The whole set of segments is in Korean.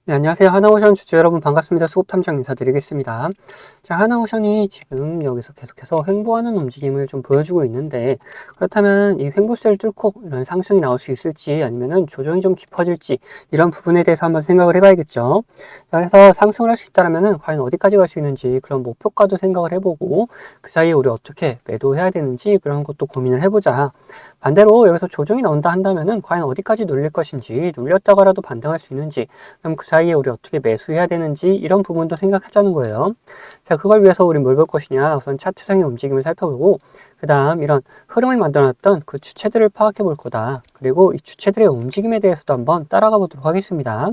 네, 안녕하세요. 하나오션 주주 여러분 반갑습니다. 수급탐정 인사드리겠습니다. 자, 하나오션이 지금 여기서 계속해서 횡보하는 움직임을 좀 보여주고 있는데, 그렇다면 이 횡보세를 뚫고 이런 상승이 나올 수 있을지 아니면은 조정이 좀 깊어질지 이런 부분에 대해서 한번 생각을 해봐야겠죠. 자, 그래서 상승을 할 수 있다면은 과연 어디까지 갈 수 있는지 그런 목표가도 생각을 해보고 그 사이에 우리 어떻게 매도해야 되는지 그런 것도 고민을 해보자. 반대로 여기서 조정이 나온다 한다면은 과연 어디까지 눌릴 것인지, 눌렸다가라도 반등할 수 있는지, 그럼 그 사이에 우리 어떻게 매수해야 되는지 이런 부분도 생각하자는 거예요. 자, 그걸 위해서 우리 뭘 볼 것이냐? 우선 차트상의 움직임을 살펴보고 그 다음 이런 흐름을 만들어놨던 그 주체들을 파악해 볼 거다. 그리고 이 주체들의 움직임에 대해서도 한번 따라가 보도록 하겠습니다.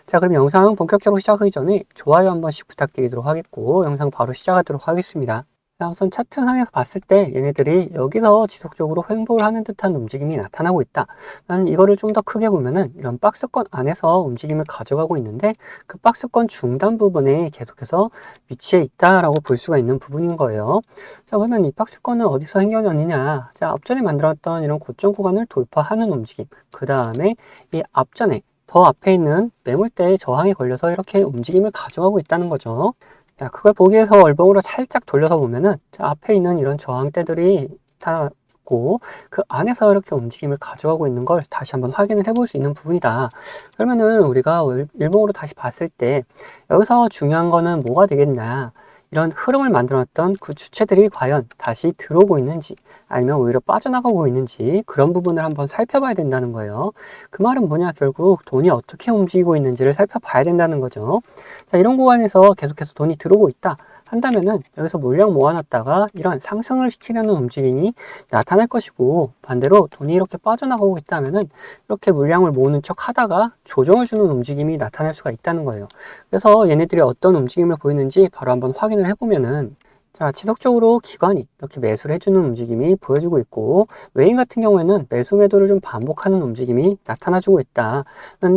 자, 그럼 영상 본격적으로 시작하기 전에 좋아요 한 번씩 부탁드리도록 하겠고 영상 바로 시작하도록 하겠습니다. 자, 우선 차트상에서 봤을 때 얘네들이 여기서 지속적으로 횡보를 하는 듯한 움직임이 나타나고 있다. 나는 이거를 좀 더 크게 보면은 이런 박스권 안에서 움직임을 가져가고 있는데 그 박스권 중단 부분에 계속해서 위치해 있다라고 볼 수가 있는 부분인 거예요. 자, 그러면 이 박스권은 어디서 생겨났느냐? 자, 앞전에 만들었던 이런 고점 구간을 돌파하는 움직임. 그 다음에 이 앞전에 더 앞에 있는 매물대의 저항에 걸려서 이렇게 움직임을 가져가고 있다는 거죠. 자, 그걸 보기 위해서 얼봉으로 살짝 돌려서 보면은 자, 앞에 있는 이런 저항대들이 다 있고 그 안에서 이렇게 움직임을 가져가고 있는 걸 다시 한번 확인을 해볼 수 있는 부분이다. 그러면은 우리가 일봉으로 다시 봤을 때 여기서 중요한 거는 뭐가 되겠냐? 이런 흐름을 만들어놨던 그 주체들이 과연 다시 들어오고 있는지 아니면 오히려 빠져나가고 있는지 그런 부분을 한번 살펴봐야 된다는 거예요. 그 말은 뭐냐? 결국 돈이 어떻게 움직이고 있는지를 살펴봐야 된다는 거죠. 자, 이런 구간에서 계속해서 돈이 들어오고 있다 한다면은 여기서 물량 모아놨다가 이런 상승을 시키려는 움직임이 나타날 것이고, 반대로 돈이 이렇게 빠져나가고 있다면은 이렇게 물량을 모으는 척 하다가 조정을 주는 움직임이 나타날 수가 있다는 거예요. 그래서 얘네들이 어떤 움직임을 보이는지 바로 한번 확인을 해보면은 자, 지속적으로 기관이 이렇게 매수를 해주는 움직임이 보여주고 있고, 외인 같은 경우에는 매수 매도를 좀 반복하는 움직임이 나타나주고 있다.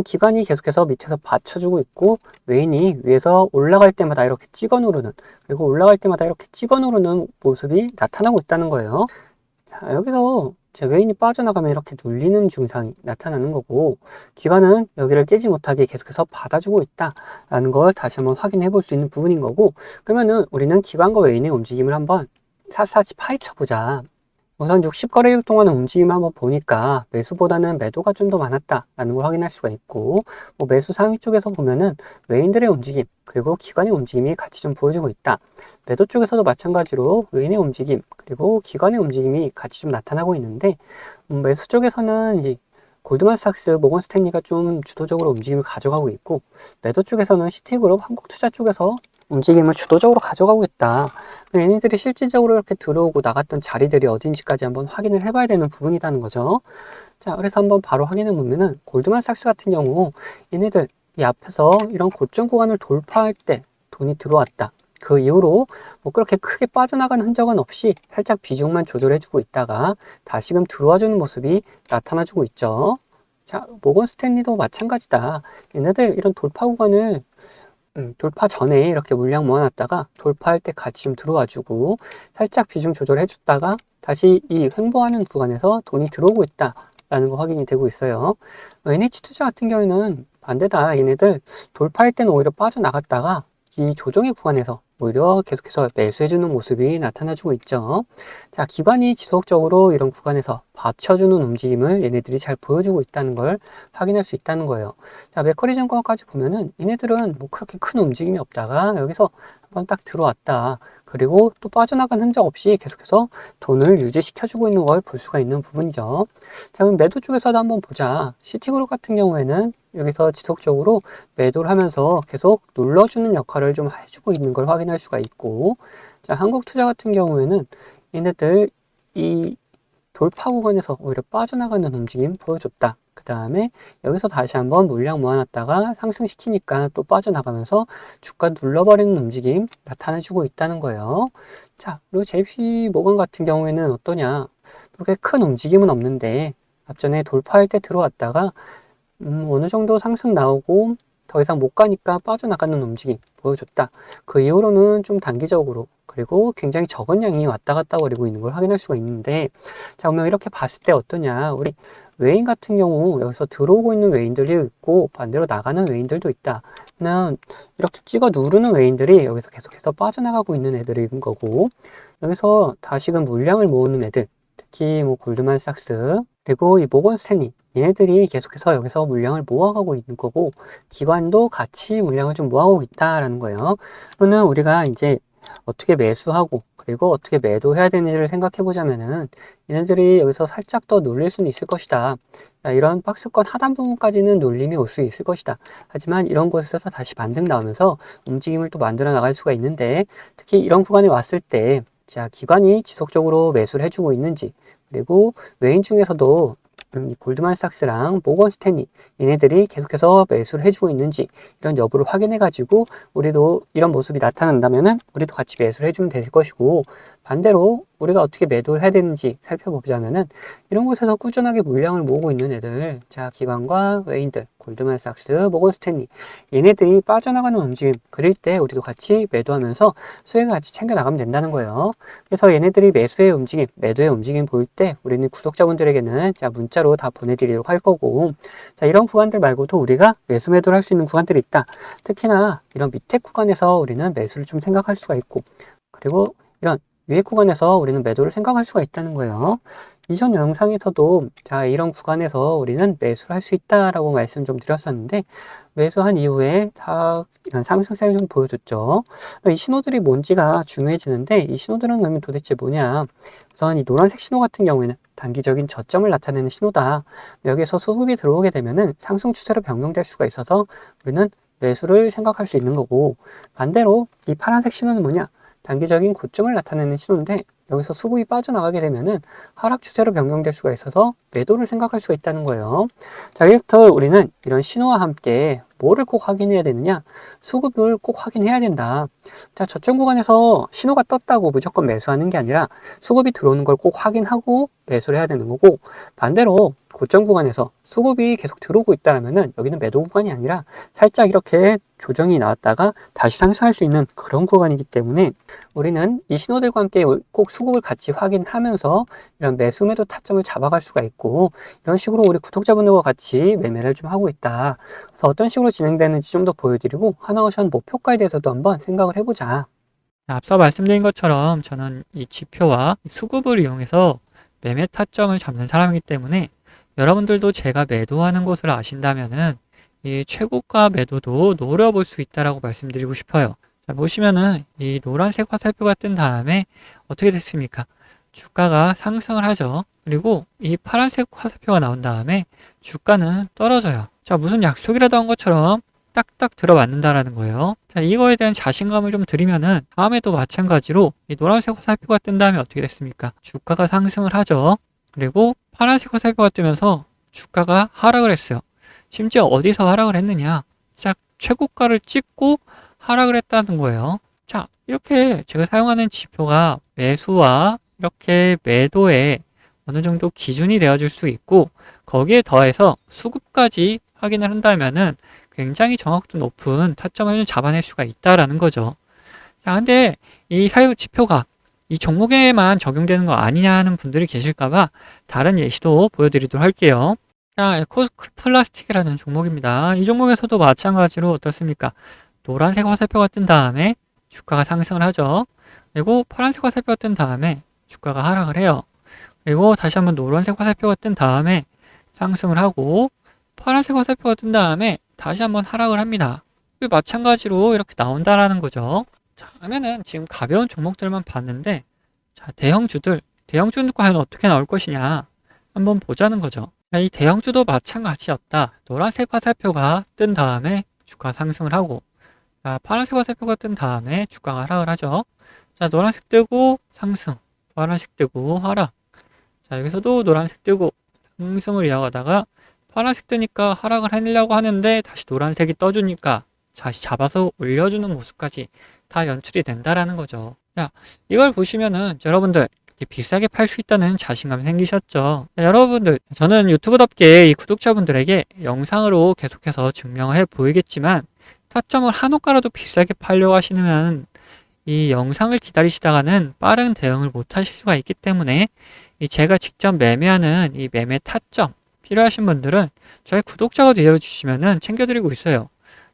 기관이 계속해서 밑에서 받쳐주고 있고, 외인이 위에서 올라갈 때마다 이렇게 찍어 누르는, 그리고 올라갈 때마다 이렇게 찍어 누르는 모습이 나타나고 있다는 거예요. 자, 여기서 제 외인이 빠져나가면 이렇게 눌리는 증상이 나타나는 거고, 기관은 여기를 깨지 못하게 계속해서 받아주고 있다라는 걸 다시 한번 확인해 볼 수 있는 부분인 거고, 그러면은 우리는 기관과 외인의 움직임을 한번 샅샅이 파헤쳐 보자. 우선 60거래일 동안의 움직임을 한번 보니까 매수보다는 매도가 좀 더 많았다라는 걸 확인할 수가 있고, 뭐 매수 상위 쪽에서 보면은 외인들의 움직임 그리고 기관의 움직임이 같이 좀 보여주고 있다. 매도 쪽에서도 마찬가지로 외인의 움직임 그리고 기관의 움직임이 같이 좀 나타나고 있는데, 매수 쪽에서는 이제 골드만삭스, 모건 스탠리가 좀 주도적으로 움직임을 가져가고 있고, 매도 쪽에서는 시티그룹, 한국투자 쪽에서 움직임을 주도적으로 가져가고 있다. 얘네들이 실질적으로 이렇게 들어오고 나갔던 자리들이 어딘지까지 한번 확인을 해봐야 되는 부분이라는 거죠. 자, 그래서 한번 바로 확인해 보면은 골드만삭스 같은 경우 얘네들 이 앞에서 이런 고점 구간을 돌파할 때 돈이 들어왔다. 그 이후로 뭐 그렇게 크게 빠져나가는 흔적은 없이 살짝 비중만 조절해주고 있다가 다시금 들어와주는 모습이 나타나주고 있죠. 자, 모건 스탠리도 마찬가지다. 얘네들 이런 돌파 구간을 돌파 전에 이렇게 물량 모아놨다가 돌파할 때 같이 좀 들어와주고 살짝 비중 조절해줬다가 다시 이 횡보하는 구간에서 돈이 들어오고 있다라는 거 확인이 되고 있어요. NH투자 같은 경우에는 반대다. 얘네들 돌파할 때는 오히려 빠져나갔다가 이 조정의 구간에서 오히려 계속해서 매수해주는 모습이 나타나주고 있죠. 자, 기관이 지속적으로 이런 구간에서 받쳐주는 움직임을 얘네들이 잘 보여주고 있다는 걸 확인할 수 있다는 거예요. 자, 맥커리 증권까지 보면은 얘네들은 뭐 그렇게 큰 움직임이 없다가 여기서 한번 딱 들어왔다. 그리고 또 빠져나간 흔적 없이 계속해서 돈을 유지시켜주고 있는 걸 볼 수가 있는 부분이죠. 자, 그럼 매도 쪽에서도 한번 보자. 시티그룹 같은 경우에는 여기서 지속적으로 매도를 하면서 계속 눌러주는 역할을 좀 해주고 있는 걸 확인할 수가 있고, 자, 한국투자 같은 경우에는 얘네들 이 돌파 구간에서 오히려 빠져나가는 움직임 보여줬다. 그 다음에 여기서 다시 한번 물량 모아놨다가 상승시키니까 또 빠져나가면서 주가 눌러버리는 움직임 나타내주고 있다는 거예요. 자, 그리고 JP 모건 같은 경우에는 어떠냐? 그렇게 큰 움직임은 없는데 앞전에 돌파할 때 들어왔다가 어느 정도 상승 나오고 더 이상 못 가니까 빠져나가는 움직임 보여줬다. 그 이후로는 좀 단기적으로 그리고 굉장히 적은 양이 왔다 갔다 거리고 있는 걸 확인할 수가 있는데, 자, 그러면 이렇게 봤을 때 어떠냐? 우리 외인 같은 경우 여기서 들어오고 있는 외인들이 있고 반대로 나가는 외인들도 있다. 는 이렇게 찍어 누르는 외인들이 여기서 계속해서 빠져나가고 있는 애들인 거고, 여기서 다시금 물량을 모으는 애들, 특히 뭐 골드만삭스 그리고 이 모건 스탠리, 얘네들이 계속해서 여기서 물량을 모아가고 있는 거고, 기관도 같이 물량을 좀 모아가고 있다라는 거예요. 그러면 우리가 이제 어떻게 매수하고 그리고 어떻게 매도해야 되는지를 생각해 보자면은, 얘네들이 여기서 살짝 더 눌릴 수는 있을 것이다. 이런 박스권 하단 부분까지는 눌림이 올 수 있을 것이다. 하지만 이런 곳에서 다시 반등 나오면서 움직임을 또 만들어 나갈 수가 있는데, 특히 이런 구간에 왔을 때, 자, 기관이 지속적으로 매수를 해주고 있는지, 그리고 외인 중에서도 이 골드만삭스랑 모건 스탠리, 얘네들이 계속해서 매수를 해주고 있는지 이런 여부를 확인해 가지고 우리도 이런 모습이 나타난다면은 우리도 같이 매수를 해주면 될 것이고, 반대로 우리가 어떻게 매도를 해야 되는지 살펴보자면은, 이런 곳에서 꾸준하게 물량을 모으고 있는 애들, 자, 기관과 외인들, 골드만삭스, 모건 스탠리, 얘네들이 빠져나가는 움직임 그릴 때 우리도 같이 매도하면서 수익을 같이 챙겨 나가면 된다는 거예요. 그래서 얘네들이 매수의 움직임, 매도의 움직임 보일 때 우리는 구독자분들에게는 자, 문자로 다 보내드리도록 할 거고, 자, 이런 구간들 말고도 우리가 매수 매도를 할 수 있는 구간들이 있다. 특히나 이런 밑에 구간에서 우리는 매수를 좀 생각할 수가 있고, 그리고 이런 위에 구간에서 우리는 매도를 생각할 수가 있다는 거예요. 이전 영상에서도 자, 이런 구간에서 우리는 매수를 할 수 있다라고 말씀 좀 드렸었는데, 매수한 이후에 다 이런 상승세를 좀 보여줬죠. 이 신호들이 뭔지가 중요해지는데, 이 신호들은 그러면 도대체 뭐냐? 우선 이 노란색 신호 같은 경우에는 단기적인 저점을 나타내는 신호다. 여기에서 수급이 들어오게 되면은 상승 추세로 변경될 수가 있어서 우리는 매수를 생각할 수 있는 거고, 반대로 이 파란색 신호는 뭐냐? 단기적인 고점을 나타내는 신호인데, 여기서 수급이 빠져나가게 되면은 하락 추세로 변경될 수가 있어서 매도를 생각할 수가 있다는 거예요. 자, 이렇부터 우리는 이런 신호와 함께 뭐를 꼭 확인해야 되느냐? 수급을 꼭 확인해야 된다. 자, 저점 구간에서 신호가 떴다고 무조건 매수하는 게 아니라 수급이 들어오는 걸 꼭 확인하고 매수를 해야 되는 거고, 반대로 고점 구간에서 수급이 계속 들어오고 있다면은 여기는 매도 구간이 아니라 살짝 이렇게 조정이 나왔다가 다시 상승할 수 있는 그런 구간이기 때문에, 우리는 이 신호들과 함께 꼭 수급을 같이 확인하면서 이런 매수 매도 타점을 잡아갈 수가 있고, 이런 식으로 우리 구독자분들과 같이 매매를 좀 하고 있다. 그래서 어떤 식으로 진행되는지 좀 더 보여드리고, 하나오션 목표가에 대해서도 한번 생각을 해보자. 앞서 말씀드린 것처럼 저는 이 지표와 수급을 이용해서 매매 타점을 잡는 사람이기 때문에, 여러분들도 제가 매도하는 곳을 아신다면은 이 최고가 매도도 노려볼 수 있다라고 말씀드리고 싶어요. 자, 보시면은 이 노란색 화살표가 뜬 다음에 어떻게 됐습니까? 주가가 상승을 하죠. 그리고 이 파란색 화살표가 나온 다음에 주가는 떨어져요. 자, 무슨 약속이라도 한 것처럼 딱딱 들어맞는다라는 거예요. 자, 이거에 대한 자신감을 좀 드리면은 다음에도 마찬가지로 이 노란색 화살표가 뜬 다음에 어떻게 됐습니까? 주가가 상승을 하죠. 그리고 파란색 화살표가 뜨면서 주가가 하락을 했어요. 심지어 어디서 하락을 했느냐? 딱 최고가를 찍고 하락을 했다는 거예요. 자, 이렇게 제가 사용하는 지표가 매수와 이렇게 매도에 어느 정도 기준이 되어줄 수 있고, 거기에 더해서 수급까지 확인을 한다면은 굉장히 정확도 높은 타점을 잡아낼 수가 있다라는 거죠. 자, 근데 이 사유 지표가 이 종목에만 적용되는 거 아니냐 하는 분들이 계실까봐 다른 예시도 보여드리도록 할게요. 자, 에코플라스틱이라는 종목입니다. 이 종목에서도 마찬가지로 어떻습니까? 노란색 화살표가 뜬 다음에 주가가 상승을 하죠. 그리고 파란색 화살표가 뜬 다음에 주가가 하락을 해요. 그리고 다시 한번 노란색 화살표가 뜬 다음에 상승을 하고, 파란색 화살표가 뜬 다음에 다시 한번 하락을 합니다. 마찬가지로 이렇게 나온다라는 거죠. 자, 그러면은 지금 가벼운 종목들만 봤는데, 자, 대형주는 과연 어떻게 나올 것이냐 한번 보자는 거죠. 자, 이 대형주도 마찬가지였다. 노란색 화살표가 뜬 다음에 주가 상승을 하고, 자, 파란색 화살표가 뜬 다음에 주가가 하락을 하죠. 자, 노란색 뜨고 상승, 파란색 뜨고 하락. 자, 여기서도 노란색 뜨고 상승을 이어가다가 파란색 뜨니까 하락을 해내려고 하는데 다시 노란색이 떠주니까 다시 잡아서 올려주는 모습까지 다 연출이 된다라는 거죠. 자, 이걸 보시면은 여러분들 비싸게 팔 수 있다는 자신감이 생기셨죠. 자, 여러분들, 저는 유튜브답게 이 구독자분들에게 영상으로 계속해서 증명을 해 보이겠지만 타점을 한호가라도 비싸게 팔려고 하시면 이 영상을 기다리시다가는 빠른 대응을 못 하실 수가 있기 때문에 이 제가 직접 매매하는 이 매매 타점 필요하신 분들은 저희 구독자가 되어주시면은 챙겨드리고 있어요.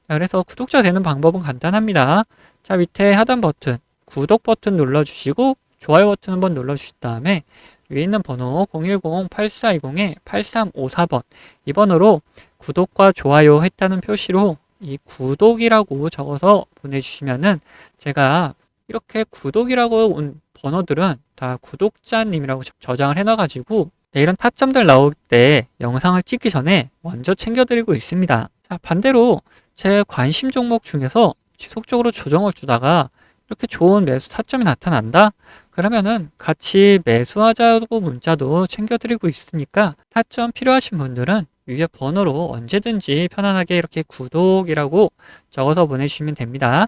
자, 그래서 구독자 되는 방법은 간단합니다. 자, 밑에 하단 버튼, 구독 버튼 눌러주시고 좋아요 버튼 한번 눌러주신 다음에 위에 있는 번호 010-8420-8354번 이 번호로 구독과 좋아요 했다는 표시로 이 구독이라고 적어서 보내주시면은 제가 이렇게 구독이라고 온 번호들은 다 구독자님이라고 저장을 해놔가지고 이런 타점들 나올 때 영상을 찍기 전에 먼저 챙겨드리고 있습니다. 자, 반대로 제 관심 종목 중에서 지속적으로 조정을 주다가 이렇게 좋은 매수 타점이 나타난다? 그러면은 같이 매수하자고 문자도 챙겨드리고 있으니까 타점 필요하신 분들은 위에 번호로 언제든지 편안하게 이렇게 구독이라고 적어서 보내주시면 됩니다.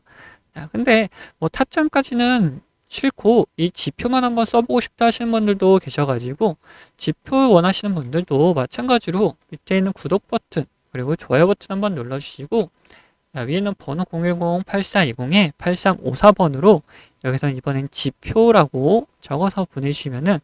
자, 근데 뭐 타점까지는 싫고 이 지표만 한번 써보고 싶다 하시는 분들도 계셔가지고 지표 원하시는 분들도 마찬가지로 밑에 있는 구독 버튼 그리고 좋아요 버튼 한번 눌러주시고 자, 위에 있는 번호 010-8420-8354번으로 여기서는 이번엔 지표라고 적어서 보내주시면은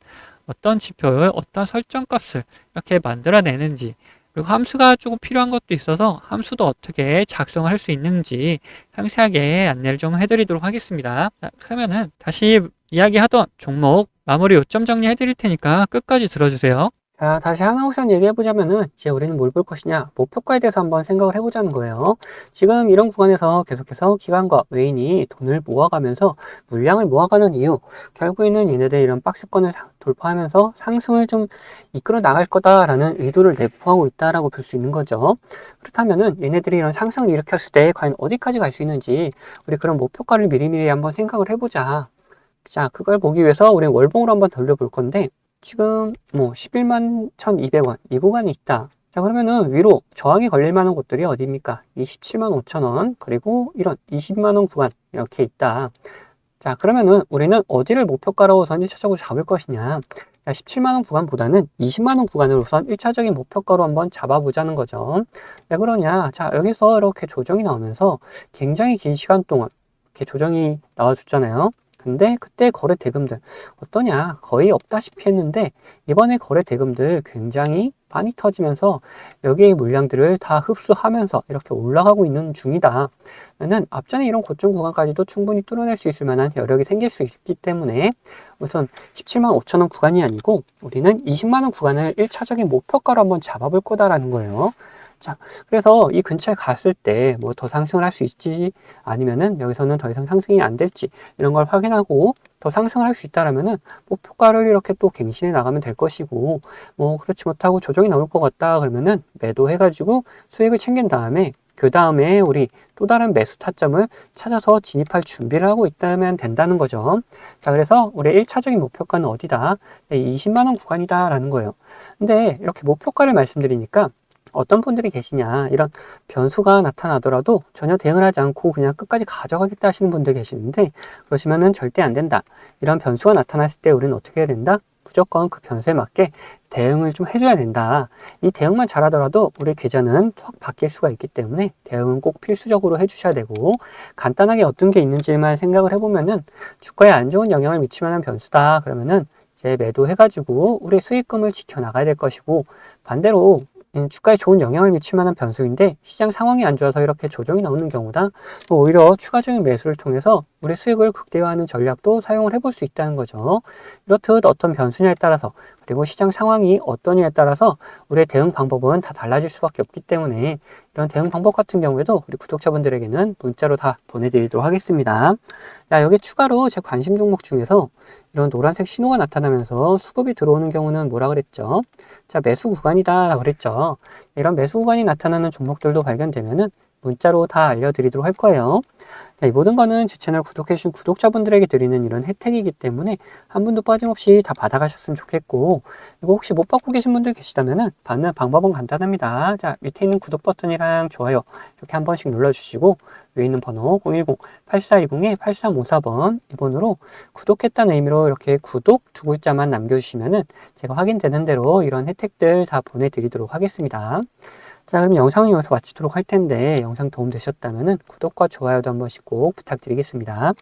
어떤 지표를 어떤 설정 값을 이렇게 만들어내는지 그리고 함수가 조금 필요한 것도 있어서 함수도 어떻게 작성을 할 수 있는지 상세하게 안내를 좀 해드리도록 하겠습니다. 자, 그러면은 다시 이야기하던 종목 마무리 요점 정리해 드릴 테니까 끝까지 들어주세요. 자, 다시 하나옵션 얘기해보자면은, 이제 우리는 뭘 볼 것이냐, 목표가에 대해서 한번 생각을 해보자는 거예요. 지금 이런 구간에서 계속해서 기관과 외인이 돈을 모아가면서 물량을 모아가는 이유, 결국에는 얘네들 이런 박스권을 돌파하면서 상승을 좀 이끌어 나갈 거다라는 의도를 내포하고 있다라고 볼 수 있는 거죠. 그렇다면은 얘네들이 이런 상승을 일으켰을 때 과연 어디까지 갈 수 있는지, 우리 그런 목표가를 미리미리 한번 생각을 해보자. 자, 그걸 보기 위해서 우리 월봉으로 한번 돌려볼 건데, 지금 뭐 11만 1,200원 이 구간이 있다. 자, 그러면은 위로 저항이 걸릴 만한 곳들이 어디입니까? 이 17만 5천원 그리고 이런 20만 원 구간 이렇게 있다. 자, 그러면은 우리는 어디를 목표가로 우선 1차적으로 잡을 것이냐? 17만 원 구간보다는 20만 원 구간을 우선 1차적인 목표가로 한번 잡아보자는 거죠. 왜 그러냐? 자, 여기서 이렇게 조정이 나오면서 굉장히 긴 시간 동안 이렇게 조정이 나와줬잖아요. 근데 그때 거래 대금들 어떠냐? 거의 없다시피 했는데 이번에 거래 대금들 굉장히 많이 터지면서 여기의 물량들을 다 흡수하면서 이렇게 올라가고 있는 중이다. 그러면 앞전에 이런 고점 구간까지도 충분히 뚫어낼 수 있을 만한 여력이 생길 수 있기 때문에 우선 17만 5천 원 구간이 아니고 우리는 20만 원 구간을 1차적인 목표가로 한번 잡아볼 거다라는 거예요. 자, 그래서 이 근처에 갔을 때 뭐 더 상승을 할 수 있지 아니면은 여기서는 더 이상 상승이 안 될지 이런 걸 확인하고 더 상승을 할 수 있다라면은 목표가를 이렇게 또 갱신해 나가면 될 것이고 뭐 그렇지 못하고 조정이 나올 것 같다 그러면은 매도해가지고 수익을 챙긴 다음에 그 다음에 우리 또 다른 매수 타점을 찾아서 진입할 준비를 하고 있다면 된다는 거죠. 자, 그래서 우리 1차적인 목표가는 어디다? 20만 원 구간이다라는 거예요. 근데 이렇게 목표가를 말씀드리니까 어떤 분들이 계시냐, 이런 변수가 나타나더라도 전혀 대응을 하지 않고 그냥 끝까지 가져가겠다 하시는 분들 계시는데 그러시면은 절대 안 된다. 이런 변수가 나타났을 때 우리는 어떻게 해야 된다? 무조건 그 변수에 맞게 대응을 좀 해줘야 된다. 이 대응만 잘하더라도 우리 계좌는 확 바뀔 수가 있기 때문에 대응은 꼭 필수적으로 해주셔야 되고, 간단하게 어떤 게 있는지만 생각을 해보면은 주가에 안 좋은 영향을 미칠 만한 변수다 그러면은 이제 매도해가지고 우리 수익금을 지켜나가야 될 것이고, 반대로 주가에 좋은 영향을 미칠 만한 변수인데 시장 상황이 안 좋아서 이렇게 조정이 나오는 경우다 오히려 추가적인 매수를 통해서 우리 수익을 극대화하는 전략도 사용을 해볼 수 있다는 거죠. 이렇듯 어떤 변수냐에 따라서 그리고 시장 상황이 어떠냐에 따라서 우리의 대응 방법은 다 달라질 수밖에 없기 때문에 이런 대응 방법 같은 경우에도 우리 구독자분들에게는 문자로 다 보내드리도록 하겠습니다. 자, 여기 추가로 제 관심 종목 중에서 이런 노란색 신호가 나타나면서 수급이 들어오는 경우는 뭐라 그랬죠? 자, 매수 구간이다 라고 그랬죠. 이런 매수 구간이 나타나는 종목들도 발견되면은 문자로 다 알려드리도록 할 거예요. 자, 이 모든 거는 제 채널 구독해주신 구독자분들에게 드리는 이런 혜택이기 때문에 한 분도 빠짐없이 다 받아가셨으면 좋겠고, 이거 혹시 못 받고 계신 분들 계시다면은 받는 방법은 간단합니다. 자, 밑에 있는 구독 버튼이랑 좋아요 이렇게 한 번씩 눌러주시고, 위에 있는 번호 010-8420-8354번 이번으로 구독했다는 의미로 이렇게 구독 두 글자만 남겨주시면은 제가 확인되는 대로 이런 혜택들 다 보내드리도록 하겠습니다. 자, 그럼 영상을 여기서 마치도록 할 텐데, 영상 도움 되셨다면 구독과 좋아요도 한 번씩 꼭 부탁드리겠습니다.